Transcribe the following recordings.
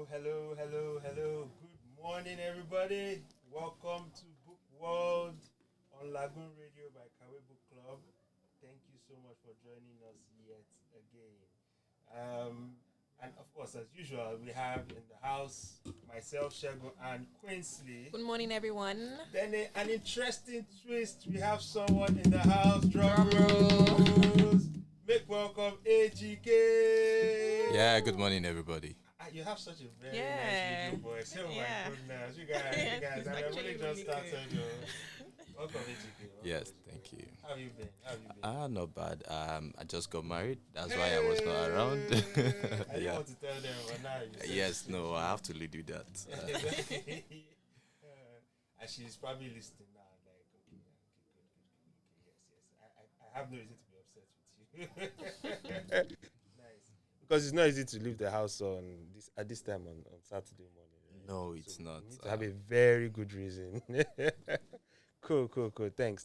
hello. Good morning, everybody. Welcome to Book World on Lagoon Radio by Kawe Book Club. Thank you so much for joining us yet again. And of course, as usual, we have in the house myself, Shego, and Quinsley. Good morning, everyone. Then an interesting twist. We have someone in the house. Drum roll. rolls. Make welcome AGK. Yeah, good morning, everybody. You have such a very nice video voice. Oh my goodness, you guys, I've really just started. Welcome, AGK. Yes, thank you. How have you been? Not bad. I just got married. That's why I was not around. I didn't want to tell them, but now you yes, no, I have to lead with that. And she's probably listening now, like, okay, yes. I have no reason to be upset with you. Nice. Because it's not easy to leave the house at this time on Saturday morning. Right? No, it's not. You need to have a very good reason. Cool. Thanks,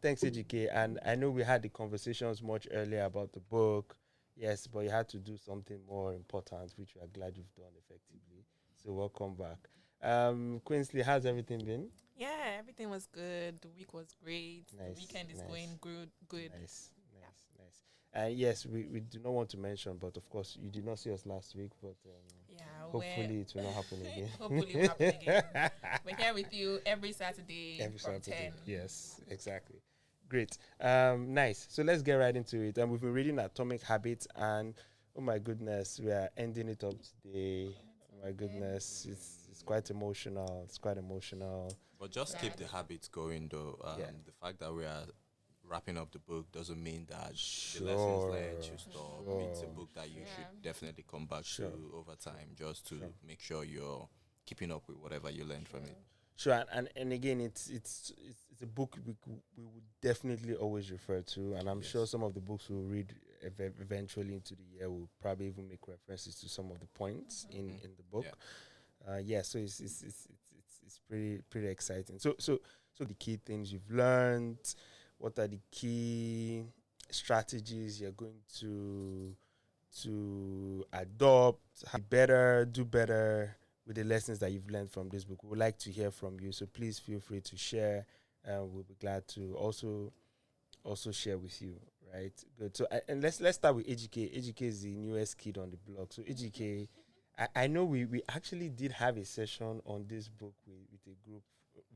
AGK. And I know we had the conversations much earlier about the book. Yes, but you had to do something more important, which we are glad you've done effectively. So welcome back. Quinsley, how's everything been? Yeah, everything was good. The week was great. Nice, the weekend is going good. Nice. And yes, we do not want to mention, but of course, you did not see us last week, but hopefully it will not happen again. Hopefully it will happen again. We're here with you every Saturday from 10. Yes, exactly. Great. Nice. So let's get right into it. And we've been reading Atomic Habits, and oh my goodness, we are ending it up today. Oh my goodness, it's quite emotional. But just keep the habits going, though. The fact that we are wrapping up the book doesn't mean that the lessons learned should stop. It's a book that you should definitely come back to over time, just to make sure you're keeping up with whatever you learned from it. Sure, and again, it's a book we would definitely always refer to, and I'm sure some of the books we'll read eventually into the year will probably even make references to some of the points in the book. So it's pretty exciting. So the key things you've learned. What are the key strategies you're going to adopt, do better with the lessons that you've learned from this book? We would like to hear from you, so please feel free to share. We'll be glad to also share with you. Right? Good. So and let's start with AGK. AGK is the newest kid on the block. So AGK, I know we actually did have a session on this book with a group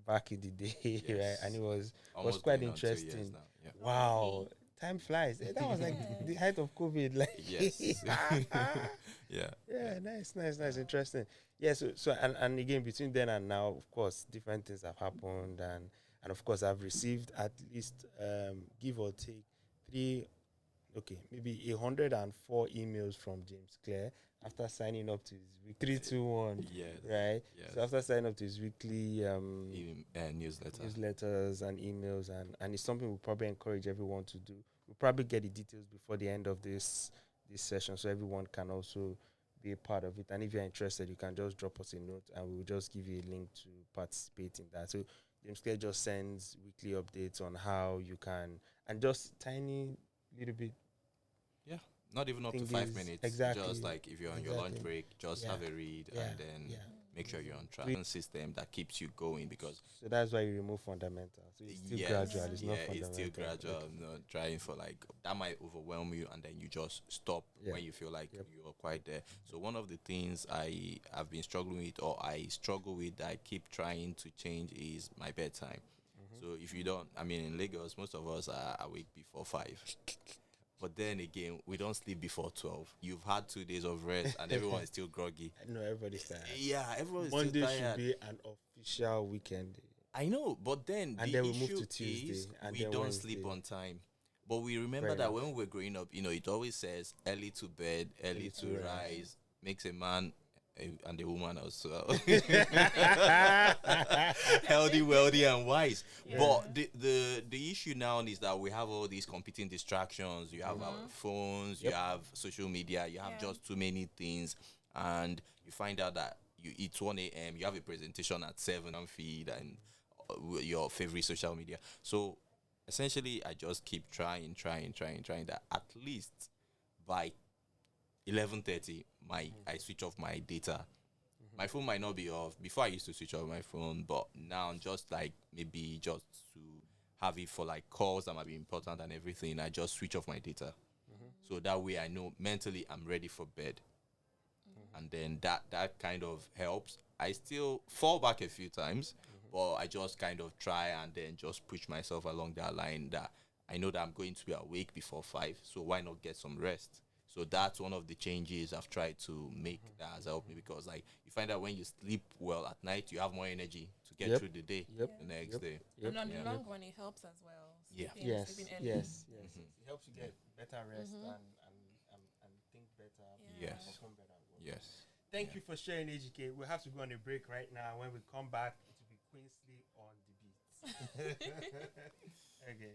back in the day, right? And it was quite interesting. Wow, time flies. That was like the height of COVID. Like, yes. Nice, interesting. Yeah, so and again, between then and now, of course, different things have happened, and of course, I've received at least give or take maybe 104 emails from James Clare after signing up to his week 321, right? Yes. So after signing up to his weekly newsletters and emails, and it's something we'll probably encourage everyone to do. We'll probably get the details before the end of this session, so everyone can also be a part of it. And if you're interested, you can just drop us a note, and we'll just give you a link to participate in that. So James Clare just sends weekly updates on how you can, and just tiny little bit. Yeah. Not even up to 5 minutes. Exactly. Just like if you're on your lunch break, just have a read and then make sure you're on track. System that keeps you going, because so that's why you remove fundamentals. So it's still gradual. It's not fundamental. It's still gradual. Okay. Trying for that might overwhelm you, and then you just stop when you feel like you're quite there. So one of the things I have been struggling with, or I struggle with, that I keep trying to change, is my bedtime. So if you don't, in Lagos, most of us are awake before 5. But then again, we don't sleep before 12. You've had 2 days of rest, and everyone is still groggy. No, everybody's tired. Yeah, everyone's still tired. Monday should be an official weekend day. I know, but then and then we move to Tuesday, and we don't sleep on time. But we remember that when we were growing up, it always says early to bed, early to rise, makes a man and the woman also healthy, wealthy, and wise. But the issue now is that we have all these competing distractions. You have our phones, you have social media, you have just too many things, and you find out that you eat 1 a.m., you have a presentation at 7 on feed and your favorite social media. So essentially, I just keep trying that at least by 11:30, I switch off my data. My phone might not be off. Before I used to switch off my phone, but now just like maybe just to have it for like calls that might be important and everything, I just switch off my data. So that way I know mentally I'm ready for bed. And then that kind of helps. I still fall back a few times, but I just kind of try and then just push myself along that line that I know that I'm going to be awake before 5, so why not get some rest? So that's one of the changes I've tried to make that has helped me, because like you find out when you sleep well at night, you have more energy to get through the day the next day. And on the long run, it helps as well. Sleeping early. Yes. It helps you get better rest and think better. Yes. Perform better at work. Yes. Thank you for sharing, HK. We'll have to go on a break right now. When we come back, it will be Queensley on the beats. Okay.